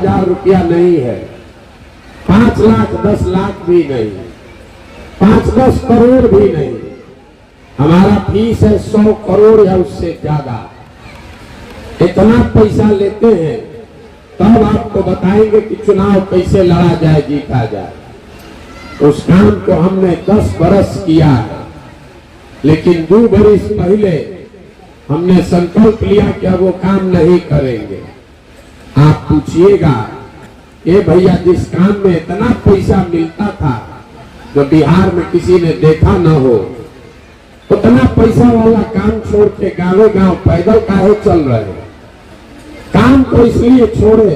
10,000 रुपया नहीं है, 5 लाख 10 लाख भी नहीं, 5-10 करोड़ भी नहीं। हमारा फीस है 100 करोड़ या उससे ज्यादा। इतना पैसा लेते हैं, तब आपको बताएंगे कि चुनाव कैसे लड़ा जाए, जीता जाए। उस काम को हमने 10 बरस किया है, लेकिन 2 बरस पहले हमने संकल्प लिया कि अब वो काम नहीं करेंगे। आप पूछिएगा, ये भैया जिस काम में इतना पैसा मिलता था जो बिहार में किसी ने देखा न हो, उतना पैसा वाला काम छोड़ के गाँव गाँव पैदल काहे चल रहे हैं? काम को इसलिए छोड़े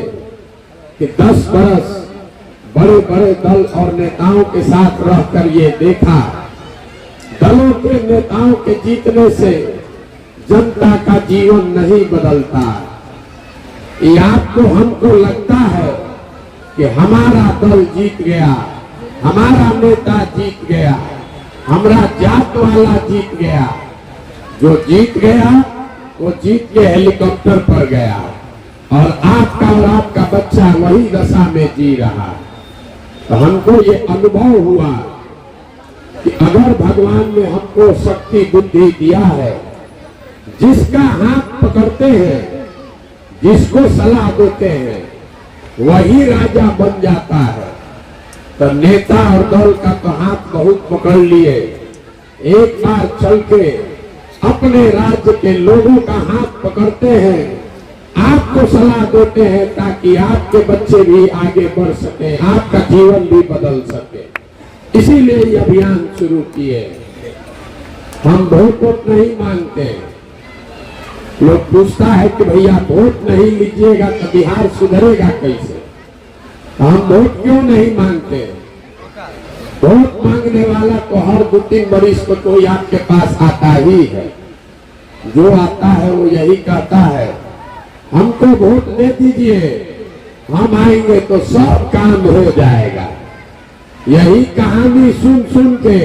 कि 10 बरस बड़े बड़े दल और नेताओं के साथ रहकर ये देखा, दलों के नेताओं के जीतने से जनता का जीवन नहीं बदलता। ये आपको हमको लगता है कि हमारा दल जीत गया, हमारा नेता जीत गया, हमारा जात वाला जीत गया। जो जीत गया वो जीत के हेलीकॉप्टर पर गया, और आपका बच्चा वही दशा में जी रहा। तो हमको ये अनुभव हुआ कि अगर भगवान ने हमको शक्ति बुद्धि दिया है, जिसका हाथ पकड़ते हैं, जिसको सलाह देते हैं, वही राजा बन जाता है। तो नेता और दल का तो हाथ बहुत पकड़ लिए, एक बार चल के अपने राज्य के लोगों का हाथ पकड़ते हैं, आपको सलाह देते हैं ताकि आपके बच्चे भी आगे बढ़ सके, आपका जीवन भी बदल सके। इसीलिए ये अभियान शुरू किए। हम वोट नहीं मांगते। लोग पूछता है कि भैया वोट नहीं लीजिएगा तो बिहार सुधरेगा कैसे? हम वोट क्यों नहीं मांगते? वोट मांगने वाला तो हर 2-3 बरिस को कोई आपके पास आता ही है। जो आता है वो यही कहता है, हमको वोट दे दीजिए, हम आएंगे तो सब काम हो जाएगा। यही कहानी सुन सुन के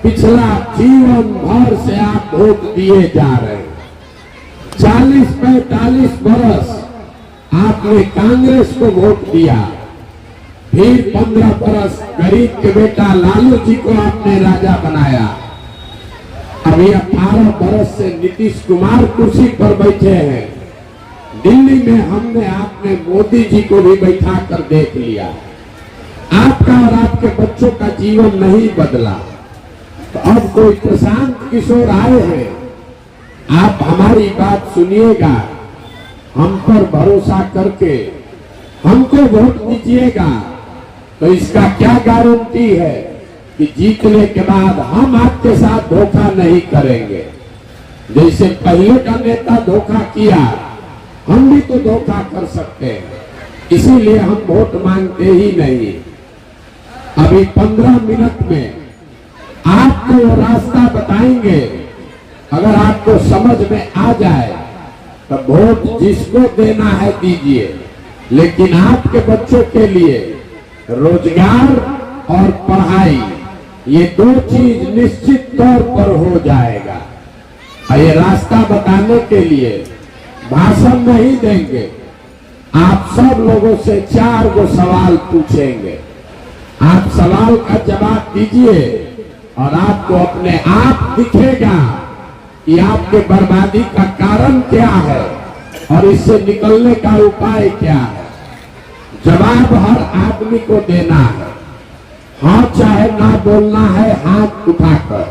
पिछला जीवन भर से आप वोट दिए जा रहे हैं। 40-45 बरस आपने कांग्रेस को वोट दिया, फिर 15 बरस गरीब के बेटा लालू जी को आपने राजा बनाया। अभी 18 बरस से नीतीश कुमार कुर्सी पर बैठे हैं। दिल्ली में हमने आपने मोदी जी को भी बैठा कर देख लिया। आपका और आपके बच्चों का जीवन नहीं बदला। तो अब कोई प्रशांत किशोर आए हैं, आप हमारी बात सुनिएगा, हम पर भरोसा करके हमको वोट दीजिएगा। तो इसका क्या गारंटी है कि जीतने के बाद हम आपके साथ धोखा नहीं करेंगे। जैसे पहले का नेता धोखा किया, हम भी तो धोखा कर सकते हैं। इसीलिए हम वोट मांगते ही नहीं। अभी 15 मिनट में आपको वो रास्ता बताएंगे। अगर आपको समझ में आ जाए तो वोट जिसको देना है दीजिए, लेकिन आपके बच्चों के लिए रोजगार और पढ़ाई, ये 2 चीज निश्चित तौर पर हो जाएगा। और ये रास्ता बताने के लिए भाषण नहीं देंगे, आप सब लोगों से 4 गो सवाल पूछेंगे। आप सवाल का जवाब दीजिए और आपको अपने आप दिखेगा कि आपके बर्बादी का कारण क्या है और इससे निकलने का उपाय क्या है। जवाब हर आदमी को देना है। हाँ चाहे ना बोलना है हाथ उठाकर।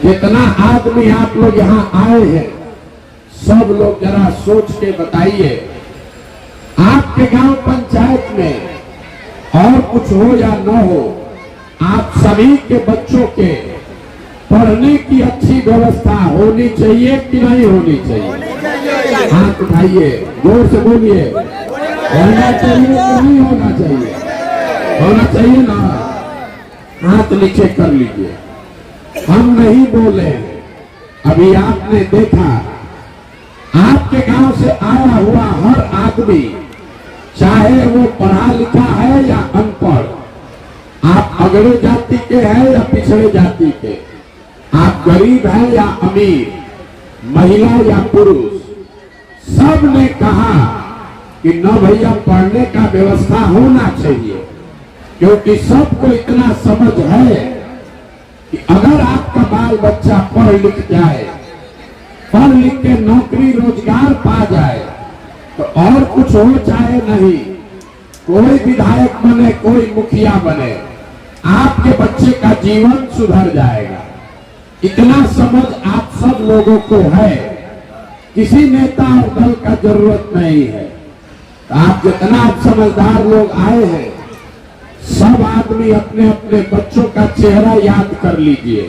जितना आदमी आप लोग यहाँ आए हैं, सब लोग जरा सोच के बताइए, आपके गांव पंचायत में और कुछ हो या न हो, आप सभी के बच्चों के पढ़ने की अच्छी व्यवस्था होनी चाहिए कि नहीं होनी चाहिए? हाथ उठाइए, जोर से बोलिए। होना चाहिए कि नहीं होना चाहिए? होना चाहिए ना? हाथ नीचे कर लीजिए। हम नहीं बोले। अभी आपने देखा, आपके गांव से आया हुआ हर आदमी, चाहे वो पढ़ा लिखा है या अनपढ़, आप अगड़े जाति के हैं या पिछड़े जाति के, आप गरीब हैं या अमीर, महिला या पुरुष, सब ने कहा कि न भैया पढ़ने का व्यवस्था होना चाहिए, क्योंकि सबको इतना समझ है कि अगर आपका बाल बच्चा पढ़ लिख जाए, पढ़ लिख के नौकरी रोजगार पा जाए, तो और कुछ हो चाहे नहीं, कोई विधायक बने, कोई मुखिया बने, आपके बच्चे का जीवन सुधर जाएगा। इतना समझ आप सब लोगों को है, किसी नेता और दल का जरूरत नहीं है। तो आप जितना आप समझदार लोग आए हैं, सब आदमी अपने अपने बच्चों का चेहरा याद कर लीजिए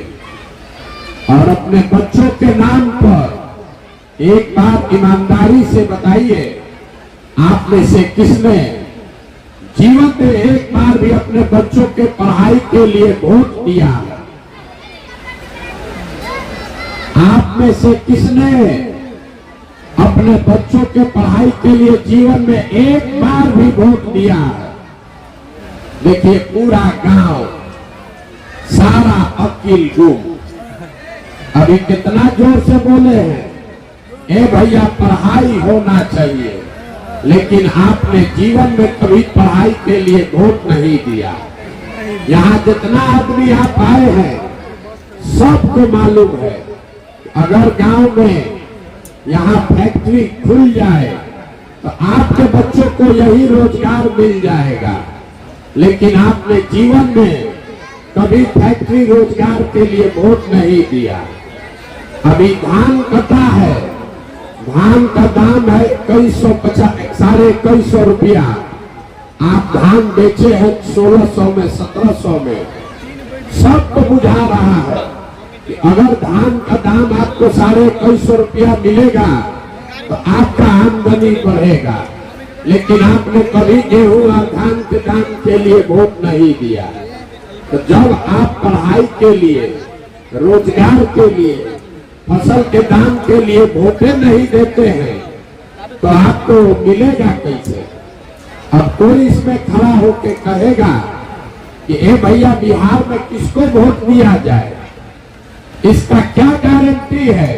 और अपने बच्चों के नाम पर एक बात ईमानदारी से बताइए, आप में से किसने जीवन में एक बार भी अपने बच्चों के पढ़ाई के लिए वोट दिया? आप में से किसने अपने बच्चों के पढ़ाई के लिए जीवन में एक बार भी वोट दिया? देखिए, पूरा गांव, सारा अकील गुम। अभी कितना जोर से बोले हैं, ए भैया पढ़ाई होना चाहिए, लेकिन आपने जीवन में कभी पढ़ाई के लिए वोट नहीं दिया। यहाँ जितना आदमी आप आए हैं, सबको मालूम है, अगर गांव में यहाँ फैक्ट्री खुल जाए तो आपके बच्चों को यही रोजगार मिल जाएगा, लेकिन आपने जीवन में कभी फैक्ट्री रोजगार के लिए वोट नहीं दिया। अभी धान कटा है, धान का दाम है 2150 रुपया, आप धान बेचे हैं 1600 में, 1700 में। सबको बुझा रहा है कि अगर धान का दाम आपको 2150 रुपया मिलेगा तो आपका आमदनी बढ़ेगा, लेकिन आपने कभी गेहूं और धान के दाम के लिए वोट नहीं दिया। तो जब आप पढ़ाई के लिए, रोजगार के लिए, फसल के दाम के लिए वोटें नहीं देते हैं तो आपको मिलेगा कैसे? अब कोई इसमें खड़ा होकर कहेगा कि ए भैया बिहार में किसको वोट दिया जाए? इसका क्या गारंटी है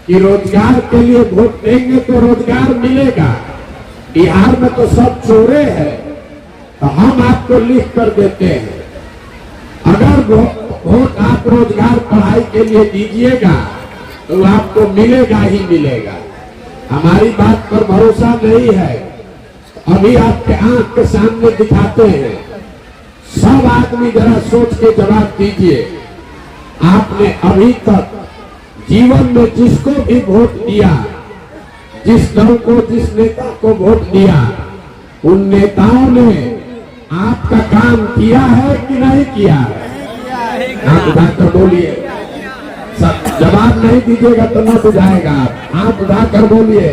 कि रोजगार के लिए वोट देंगे तो रोजगार मिलेगा? बिहार में तो सब चोरे हैं। तो हम आपको लिख कर देते हैं, अगर वोट आप रोजगार पढ़ाई के लिए दीजिएगा तो आपको मिलेगा ही मिलेगा। हमारी बात पर भरोसा नहीं है, अभी आपके आंख के सामने दिखाते हैं। सब आदमी जरा सोच के जवाब दीजिए, आपने अभी तक जीवन में जिसको भी वोट दिया, जिस दल को, जिस नेता को वोट दिया, उन नेताओं ने आपका काम किया है कि नहीं किया है? आप उठाकर बोलिए, जवाब नहीं दीजिएगा तो न बुझाएगा। आप उठाकर बोलिए,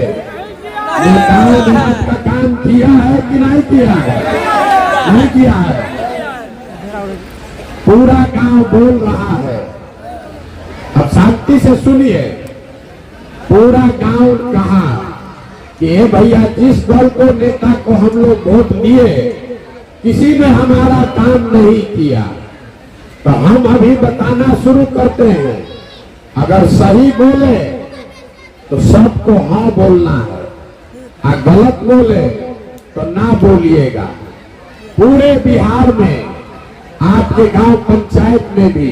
नेताओं ने आपका काम किया है कि नहीं किया है? नहीं किया है। पूरा गांव बोल रहा है, अब शांति से सुनिए। पूरा गांव कहा कि ए भैया, जिस दल को, नेता को हम लोग वोट दिए, किसी ने हमारा काम नहीं किया। तो हम अभी बताना शुरू करते हैं, अगर सही बोले तो सबको हाँ बोलना है, और गलत बोले तो ना बोलिएगा। पूरे बिहार में, आपके गांव पंचायत में भी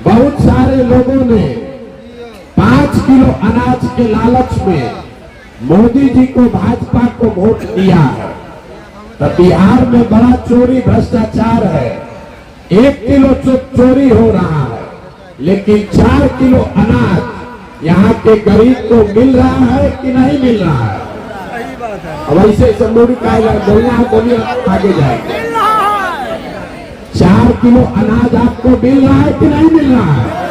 बहुत सारे लोगों ने 5 किलो अनाज के लालच में मोदी जी को, भाजपा को वोट दिया है। तो बिहार में बड़ा चोरी भ्रष्टाचार है। 1 किलो चोरी हो रहा है, लेकिन 4 किलो अनाज यहाँ के गरीब को मिल रहा है कि नहीं मिल रहा है? अब ऐसे मोदी का बोलना है, बोलिए, आगे जाएंगे। 4 किलो अनाज आपको मिल रहा है कि नहीं मिल रहा है?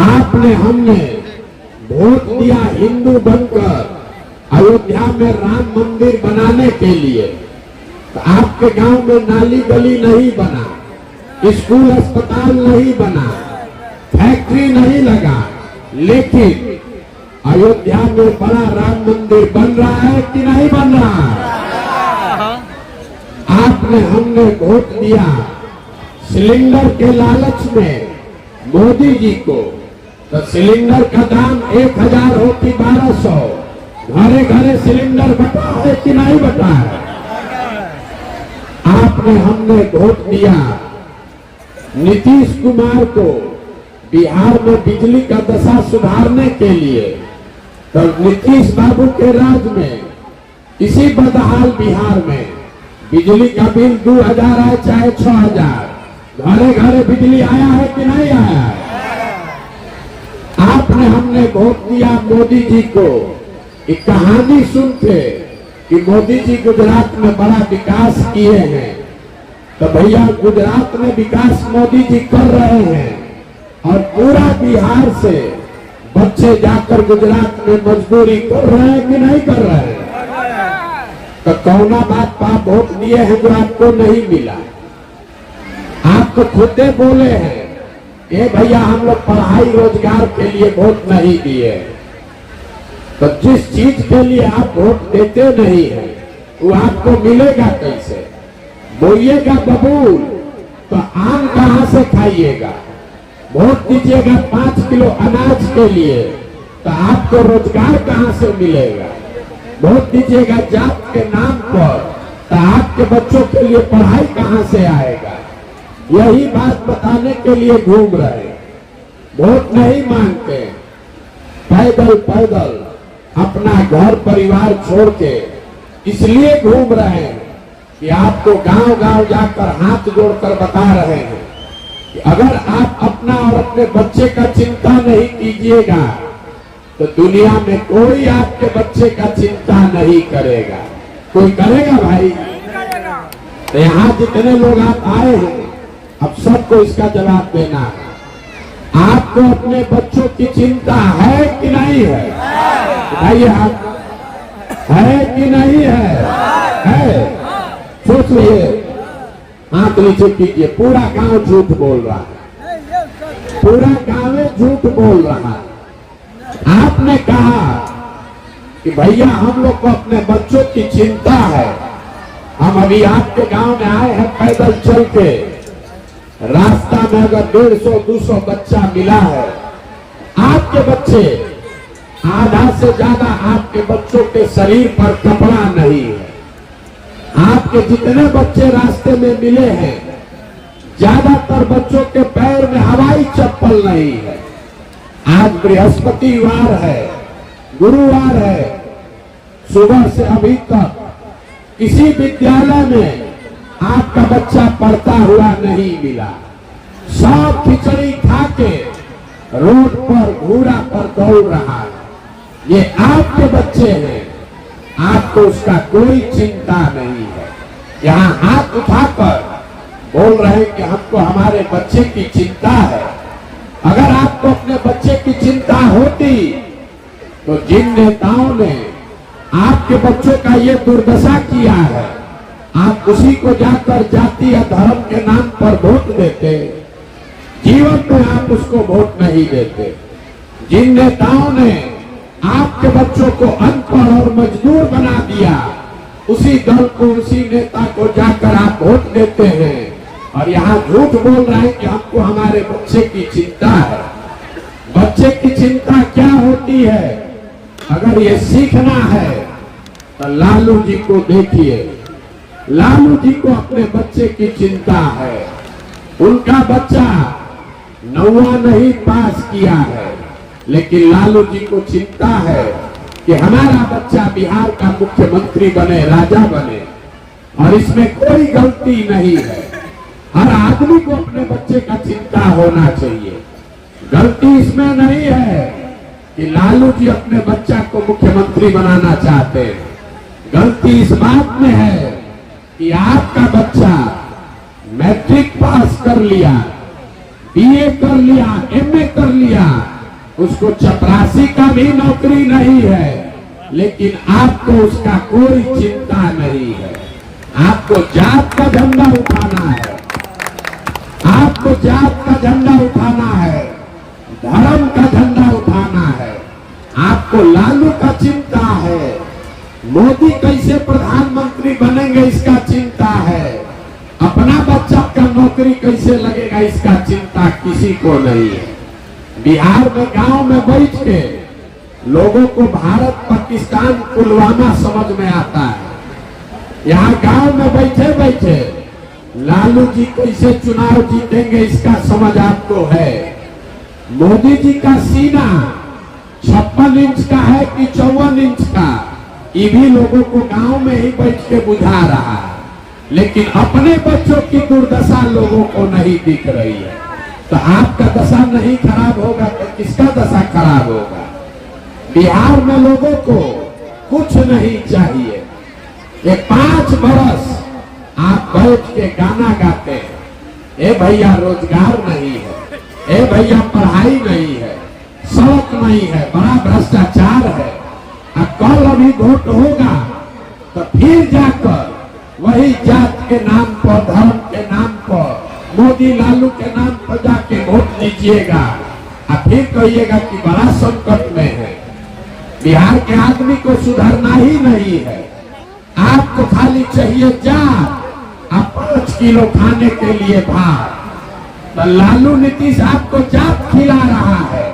आपने, हमने वोट दिया हिंदू बनकर अयोध्या में राम मंदिर बनाने के लिए। तो आपके गांव में नाली गली नहीं बना, स्कूल अस्पताल नहीं बना, फैक्ट्री नहीं लगा, लेकिन अयोध्या में बड़ा राम मंदिर बन रहा है कि नहीं बन रहा है? आपने, हमने वोट दिया सिलेंडर के लालच में मोदी जी को। तो सिलेंडर का दाम 1000 हो कि 1200, घरे घरे सिलेंडर बटा है कि नहीं बटा है? आपने हमने वोट दिया नीतीश कुमार को बिहार में बिजली का दशा सुधारने के लिए, तो नीतीश बाबू के राज में इसी बदहाल बिहार में बिजली का बिल 2000 है चाहे 6000, घरे घरे बिजली आया है कि नहीं आया है? आपने हमने वोट दिया मोदी जी को। एक कहानी सुनते कि मोदी जी गुजरात में बड़ा विकास किए हैं, तो भैया गुजरात में विकास मोदी जी कर रहे हैं और पूरा बिहार से बच्चे जाकर गुजरात में मजदूरी कर रहे हैं कि नहीं कर रहे हैं? तो कौना बात पर आप वोट दिए हैं जो आपको नहीं मिला? आप तो खुद बोले हैं ये भैया हम लोग पढ़ाई रोजगार के लिए वोट नहीं दिए। तो जिस चीज के लिए आप वोट देते नहीं है वो आपको मिलेगा कैसे? बोइएगा बबूल तो आम कहां से खाइएगा? वोट दीजिएगा 5 किलो अनाज के लिए तो आपको रोजगार कहां से मिलेगा? वोट दीजिएगा जात के नाम पर तो आपके बच्चों के लिए पढ़ाई कहां से आएगा? यही बात बताने के लिए घूम रहे, वोट नहीं मांगते, पैदल पैदल अपना घर परिवार छोड़ के इसलिए घूम रहे हैं कि आपको गांव गांव जाकर हाथ जोड़कर बता रहे हैं कि अगर आप अपना और अपने बच्चे का चिंता नहीं कीजिएगा तो दुनिया में कोई आपके बच्चे का चिंता नहीं करेगा। कोई करेगा भाई? तो यहाँ जितने लोग आप आए हैं अब सबको इसका जवाब देना है। आपको अपने बच्चों की चिंता है कि नहीं है? भाई आप है कि नहीं है? है? सोच लिए, हाथ नीचे कीजिए। पूरा गांव झूठ बोल रहा है, पूरा गांव झूठ बोल रहा है। आपने कहा कि भैया हम लोग को अपने बच्चों की चिंता है, हम अभी आपके गांव में आए हैं पैदल चल के, रास्ता में अगर 150-200 बच्चा मिला है, आपके बच्चे आधा से ज्यादा आपके बच्चों के शरीर पर कपड़ा नहीं है। आपके जितने बच्चे रास्ते में मिले हैं ज्यादातर बच्चों के पैर में हवाई चप्पल नहीं है। आज बृहस्पतिवार है, गुरुवार है, सुबह से अभी तक किसी विद्यालय में आपका बच्चा पढ़ता हुआ नहीं मिला। सब खिचड़ी खा के रोड पर घूरा पर दौड़ रहा है। ये आपके बच्चे हैं, आपको उसका कोई चिंता नहीं है। यहाँ हाथ उठाकर बोल रहे हैं कि हमको हमारे बच्चे की चिंता है। अगर आपको अपने बच्चे की चिंता होती तो जिन नेताओं ने आपके बच्चों का ये दुर्दशा किया है, आप उसी को जाकर जाति या धर्म के नाम पर वोट देते। जीवन में आप उसको वोट नहीं देते। जिन नेताओं ने आपके बच्चों को अनपढ़ और मजदूर बना दिया, उसी दल को, उसी नेता को जाकर आप वोट देते हैं और यहाँ झूठ बोल रहे हैं कि हमको हमारे बच्चे की चिंता है। बच्चे की चिंता क्या होती है? अगर ये सीखना है तो लालू जी को देखिए। लालू जी को अपने बच्चे की चिंता है। उनका बच्चा 9वां नहीं पास किया है, लेकिन लालू जी को चिंता है कि हमारा बच्चा बिहार का मुख्यमंत्री बने, राजा बने, और इसमें कोई गलती नहीं है। हर आदमी को अपने बच्चे का चिंता होना चाहिए। गलती इसमें नहीं है कि लालू जी अपने बच्चा को मुख्यमंत्री बनाना चाहते हैं। गलती इस बात में है कि आपका बच्चा मैट्रिक पास कर लिया, बीए कर लिया, एमए कर लिया, उसको चपरासी का भी नौकरी नहीं है, लेकिन आपको उसका कोई चिंता नहीं है। आपको जात का झंडा उठाना है, आपको जात का झंडा उठाना है, धर्म का झंडा उठाना है। आपको लालू का चिंता है, मोदी कैसे प्रधानमंत्री बनेंगे इसका चिंता है, अपना बच्चा का नौकरी कैसे लगेगा इसका चिंता किसी को नहीं है। बिहार में गांव में बैठ के लोगों को भारत पाकिस्तान पुलवामा समझ में आता है। यहाँ गांव में बैठे बैठे लालू जी कैसे चुनाव जीतेंगे इसका समझ आपको है। मोदी जी का सीना 56 इंच का है कि 54 इंच का, ये भी लोगों को गांव में ही बैठ के बुझा रहा है, लेकिन अपने बच्चों की दुर्दशा लोगों को नहीं दिख रही है। तो आपका दशा नहीं खराब होगा तो किसका दशा खराब होगा। बिहार में लोगों को कुछ नहीं चाहिए। ये 5 बरस आप बैठ के गाना गाते हैं, ए भैया रोजगार नहीं है, ए भैया पढ़ाई नहीं है, सड़क नहीं है, बड़ा भ्रष्टाचार है। अब कल अभी वोट होगा तो फिर जाकर वही जात के नाम पर, धर्म के नाम पर, मोदी लालू के नाम पर जाके वोट दीजिएगा और फिर कहिएगा कि बड़ा संकट में है। बिहार के आदमी को सुधरना ही नहीं है। आपको खाली चाहिए जात, आप 5 किलो खाने के लिए भात। तो लालू नीतीश आपको जात खिला रहा है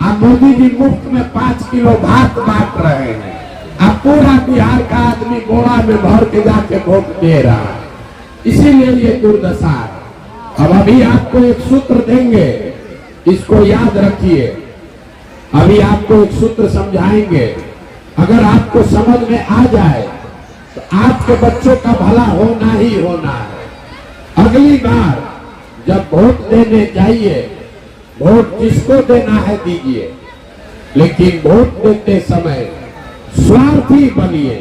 और मोदी जी मुफ्त में 5 किलो भात बांट रहे हैं। अब पूरा बिहार का आदमी बोरा में भर के जाके वोट दे रहा है। इसीलिए ये दुर्दशा है। अब अभी आपको एक सूत्र देंगे, इसको याद रखिए। अभी आपको एक सूत्र समझाएंगे, अगर आपको समझ में आ जाए तो आपके बच्चों का भला होना ही होना है। अगली बार जब वोट देने जाइए, वोट जिसको देना है दीजिए, लेकिन वोट देते समय स्वार्थी बनिए।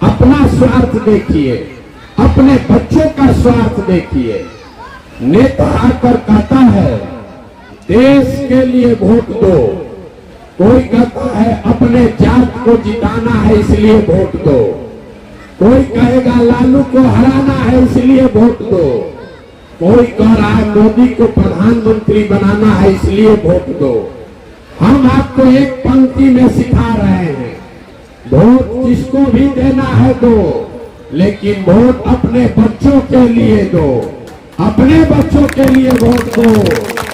अपना स्वार्थ देखिए, अपने बच्चों का स्वार्थ देखिए। नेता आकर कहता है देश के लिए वोट दो, कोई कहता है अपने जात को जिताना है इसलिए वोट दो, कोई कहेगा लालू को हराना है इसलिए वोट दो, कोई कह रहा है मोदी को प्रधानमंत्री बनाना है इसलिए वोट दो। हम आपको एक पंक्ति में सिखा रहे हैं, वोट जिसको भी देना है दो, लेकिन वोट अपने बच्चों के लिए दो। अपने बच्चों के लिए वोट दो,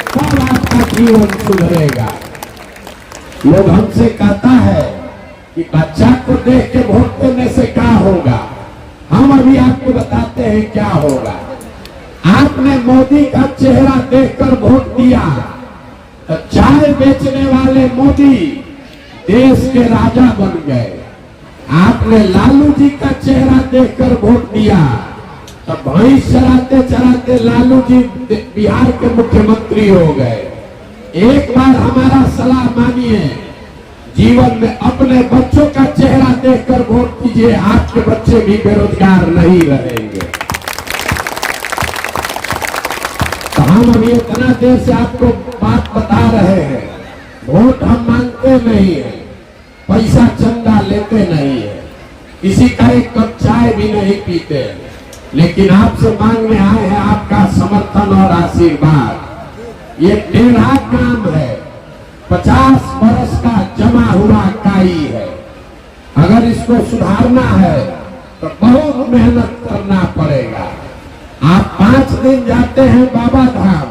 तब आपका जीवन सुधरेगा। लोग हमसे कहता है कि बच्चा को देख के वोट देने से क्या होगा। हम अभी आपको बताते हैं क्या होगा। आपने मोदी का चेहरा देखकर वोट दिया तो चाय बेचने वाले मोदी देश के राजा बन गए। आपने लालू जी का चेहरा देखकर वोट दिया तो भैंस चराते चराते लालू जी बिहार के मुख्यमंत्री हो गए। एक बार हमारा सलाह मानिए, जीवन में अपने बच्चों का चेहरा देखकर वोट कीजिए, आपके बच्चे भी बेरोजगार नहीं रहेंगे। तो हम अभी इतना देर से आपको बात बता रहे हैं, वोट हम मांगते नहीं है, पैसा चंदा लेते नहीं है, किसी का एक कप चाय भी नहीं पीते, लेकिन आपसे मांगने आए हैं आपका समर्थन और आशीर्वाद। ये टेढ़ा काम है, 50 बरस का जमा हुआ काई है। अगर इसको सुधारना है तो बहुत मेहनत करना पड़ेगा। आप 5 दिन जाते हैं बाबा धाम,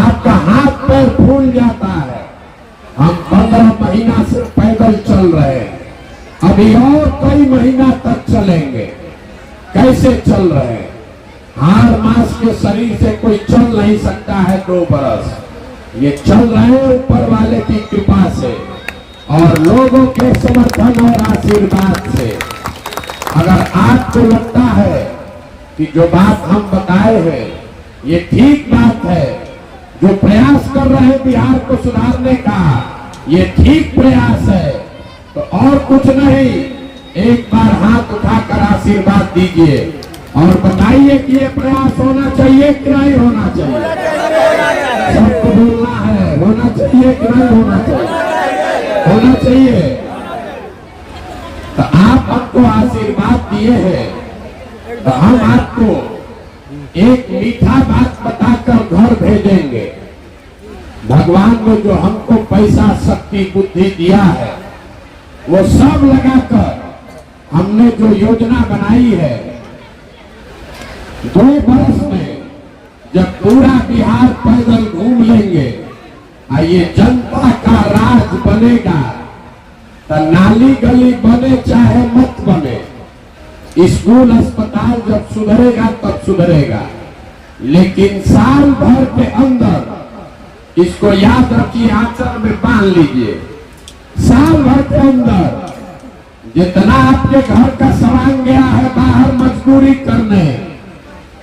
आपका हाथ पैर फूल जाता है। हम 15 महीना से पैदल चल रहे हैं, अभी और कई महीना तक चलेंगे। कैसे चल रहे हैं? हार मास के शरीर से कोई चल नहीं सकता है 2 बरस। ये चल रहे हैं ऊपर वाले की कृपा से और लोगों के समर्थन और आशीर्वाद से। अगर आपको लगता है कि जो बात हम बताए हैं ये ठीक बात है, जो प्रयास कर रहे हैं बिहार को सुधारने का ये ठीक प्रयास है, तो और कुछ नहीं, एक बार हाथ उठाकर आशीर्वाद दीजिए और बताइए कि ये प्रयास होना चाहिए कि नहीं होना चाहिए। सबको बोलना है, होना चाहिए कि नहीं होना चाहिए? होना चाहिए। तो आप हमको आशीर्वाद दिए हैं, तो हम आपको एक मीठा बात बताकर घर भेजेंगे। भगवान ने जो हमको पैसा शक्ति बुद्धि दिया है वो सब लगाकर हमने जो योजना बनाई है, 2 बरस में जब पूरा बिहार पैदल घूम लेंगे और ये जनता का राज बनेगा तो नाली गली बने चाहे मत बने, स्कूल अस्पताल जब सुधरेगा तब सुधरेगा, लेकिन साल भर के अंदर इसको याद रखिए, आंचल में बांध लीजिए। साल भर के अंदर जितना आपके घर का सामान गया है बाहर मजदूरी करने,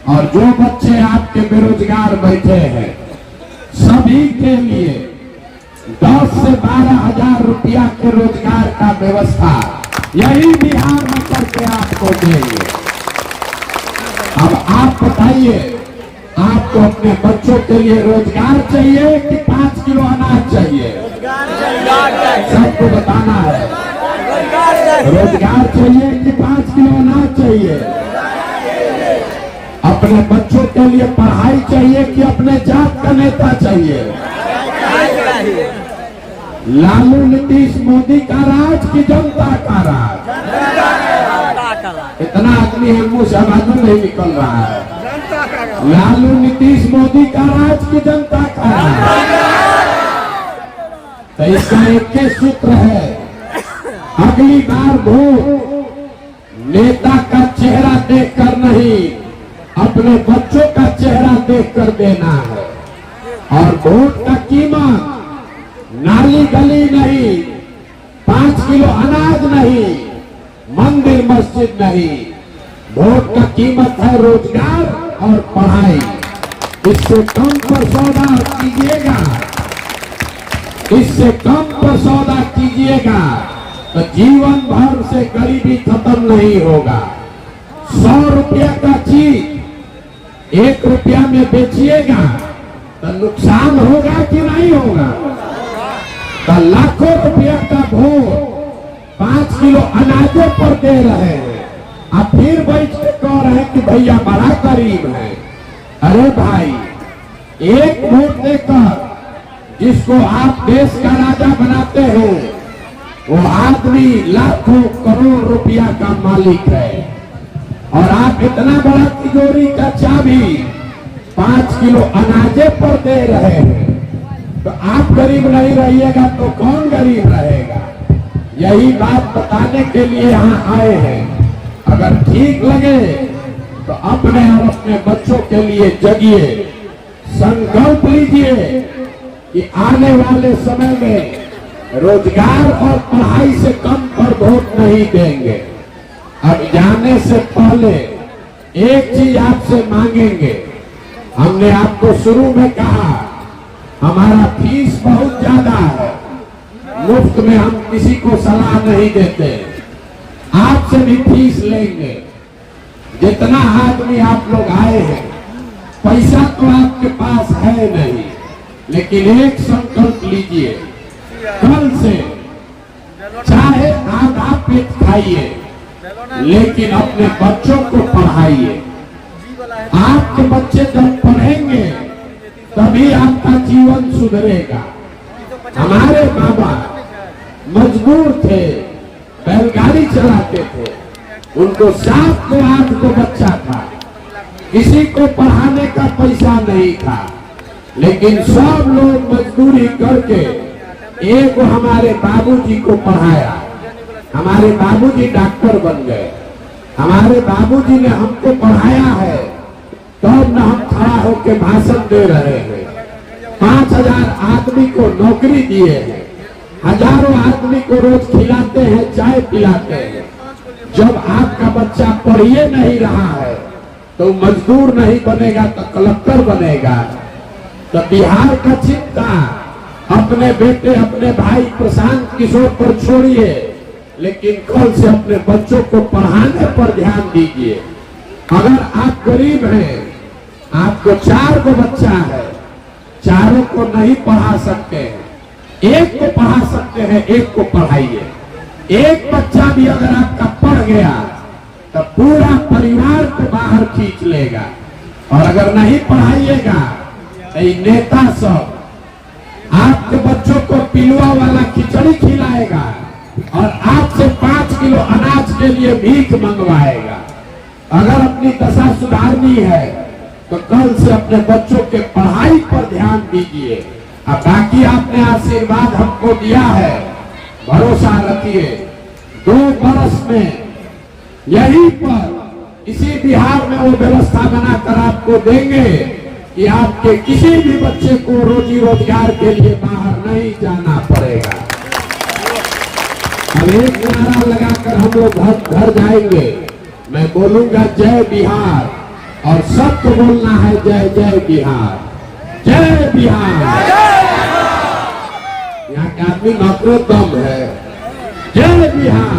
और जो बच्चे आपके बेरोजगार बैठे हैं, सभी के लिए 10 से 12 हजार रुपया के रोजगार का व्यवस्था यही बिहार में करके आपको देंगे। अब आप बताइए, आपको अपने बच्चों के लिए रोजगार चाहिए कि 5 किलो अनाज चाहिए? सबको बताना है, रोजगार चाहिए कि 5 किलो अनाज चाहिए? अपने बच्चों के लिए पढ़ाई चाहिए कि अपने जात का नेता चाहिए? लालू नीतीश मोदी का राज की जनता का राज? इतना आदमी है मुंह से आवाज नहीं निकल रहा है। लालू नीतीश मोदी का राज की जनता का राज? तो इसका एक ही सूत्र है, अगली बार वोट नेता का चेहरा देखकर नहीं, अपने बच्चों का चेहरा देखकर देना है। और वोट का कीमत नाली गली नहीं, 5 किलो अनाज नहीं, मंदिर मस्जिद नहीं, वोट का कीमत है रोजगार और पढ़ाई। इससे कम पर सौदा कीजिएगा, इससे कम पर सौदा कीजिएगा तो जीवन भर से गरीबी खत्म नहीं होगा। 100 रुपया का चीज 1 रुपया में बेचिएगा तो नुकसान होगा कि नहीं होगा? तो लाखों रुपया का वोट 5 किलो अनाजों पर दे रहे हैं, आप फिर बैठ के कह रहे हैं कि भैया बड़ा गरीब है। अरे भाई, एक वोट देकर जिसको आप देश का राजा बनाते हो, वो आदमी लाखों करोड़ रुपया का मालिक है, और आप इतना बड़ा तिजोरी का चाबी 5 किलो अनाजे पर दे रहे हैं। तो आप गरीब नहीं रहिएगा तो कौन गरीब रहेगा? यही बात बताने के लिए यहाँ आए हैं। अगर ठीक लगे तो अपने और अपने बच्चों के लिए जगिए, संकल्प लीजिए कि आने वाले समय में रोजगार और पढ़ाई से कम पर वोट नहीं देंगे। अब जाने से पहले एक चीज आपसे मांगेंगे। हमने आपको शुरू में कहा हमारा फीस बहुत ज्यादा है, मुफ्त में हम किसी को सलाह नहीं देते, आपसे भी फीस लेंगे। जितना आदमी आप लोग आए हैं, पैसा तो आपके पास है नहीं, लेकिन एक संकल्प लीजिए, कल से चाहे आधा पेट खाइए, लेकिन अपने बच्चों को पढ़ाइए। आपके बच्चे जब पढ़ेंगे तभी आपका जीवन सुधरेगा। हमारे बाबा मजदूर थे, बैलगाड़ी चलाते थे, उनको 7 को 8 को बच्चा था, किसी को पढ़ाने का पैसा नहीं था, लेकिन सब लोग मजदूरी करके एक हमारे बाबूजी को पढ़ाया। हमारे बाबूजी डॉक्टर बन गए, हमारे बाबूजी ने हमको पढ़ाया है, तब न हम खड़ा होकर भाषण दे रहे हैं। 5000 आदमी को नौकरी दिए हैं, हजारों आदमी को रोज खिलाते हैं, चाय पिलाते हैं। जब आपका बच्चा पढ़िए नहीं रहा है तो मजदूर नहीं बनेगा तो कलेक्टर बनेगा। तो बिहार का चिंता अपने बेटे अपने भाई प्रशांत किशोर पर छोड़िए, लेकिन कल से अपने बच्चों को पढ़ाने पर ध्यान दीजिए। अगर आप गरीब हैं, आपको 4 को बच्चा है, चारों को नहीं पढ़ा सकते हैं, एक को पढ़ा सकते हैं, एक को पढ़ाइए। एक बच्चा भी अगर आपका पढ़ गया तो पूरा परिवार को बाहर खींच लेगा। और अगर नहीं पढ़ाइएगा तो नेता सब आपके बच्चों को पिलुआ वाला खिचड़ी खिलाएगा और आपसे 5 किलो अनाज के लिए भीख मंगवाएगा। अगर अपनी दशा सुधारनी है तो कल से अपने बच्चों के पढ़ाई पर ध्यान दीजिए। अब बाकी आपने आशीर्वाद हमको दिया है, भरोसा रखिए 2 बरस में यहीं पर इसी बिहार में वो व्यवस्था बनाकर आपको देंगे कि आपके किसी भी बच्चे को रोजी रोजगार के लिए बाहर नहीं जाना पड़ेगा। अब एक नारा लगाकर हम लोग घर घर जाएंगे। मैं बोलूंगा जय बिहार और सबको बोलना है जय जय बिहार, जय बिहार। यहाँ के आदमी नौकरी दम है। जय बिहार,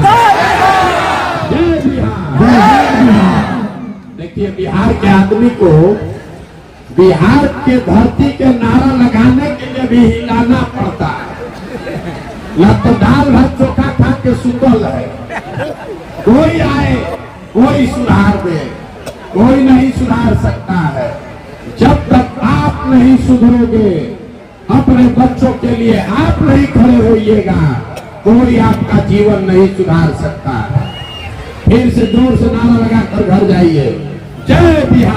जय बिहार। देखिए बिहार के आदमी को बिहार के धरती के नारा लगाने के लिए भी हिलाना पड़ता है। न तो दाल भात चोखा खा के सुतल है, कोई आए कोई सुधार दे, कोई नहीं सुधार सकता है। जब तक आप नहीं सुधरोगे, अपने बच्चों के लिए आप नहीं खड़े होइएगा, कोई आपका जीवन नहीं सुधार सकता है। फिर से जोर से नारा लगाकर घर जाइए, जय बिहार।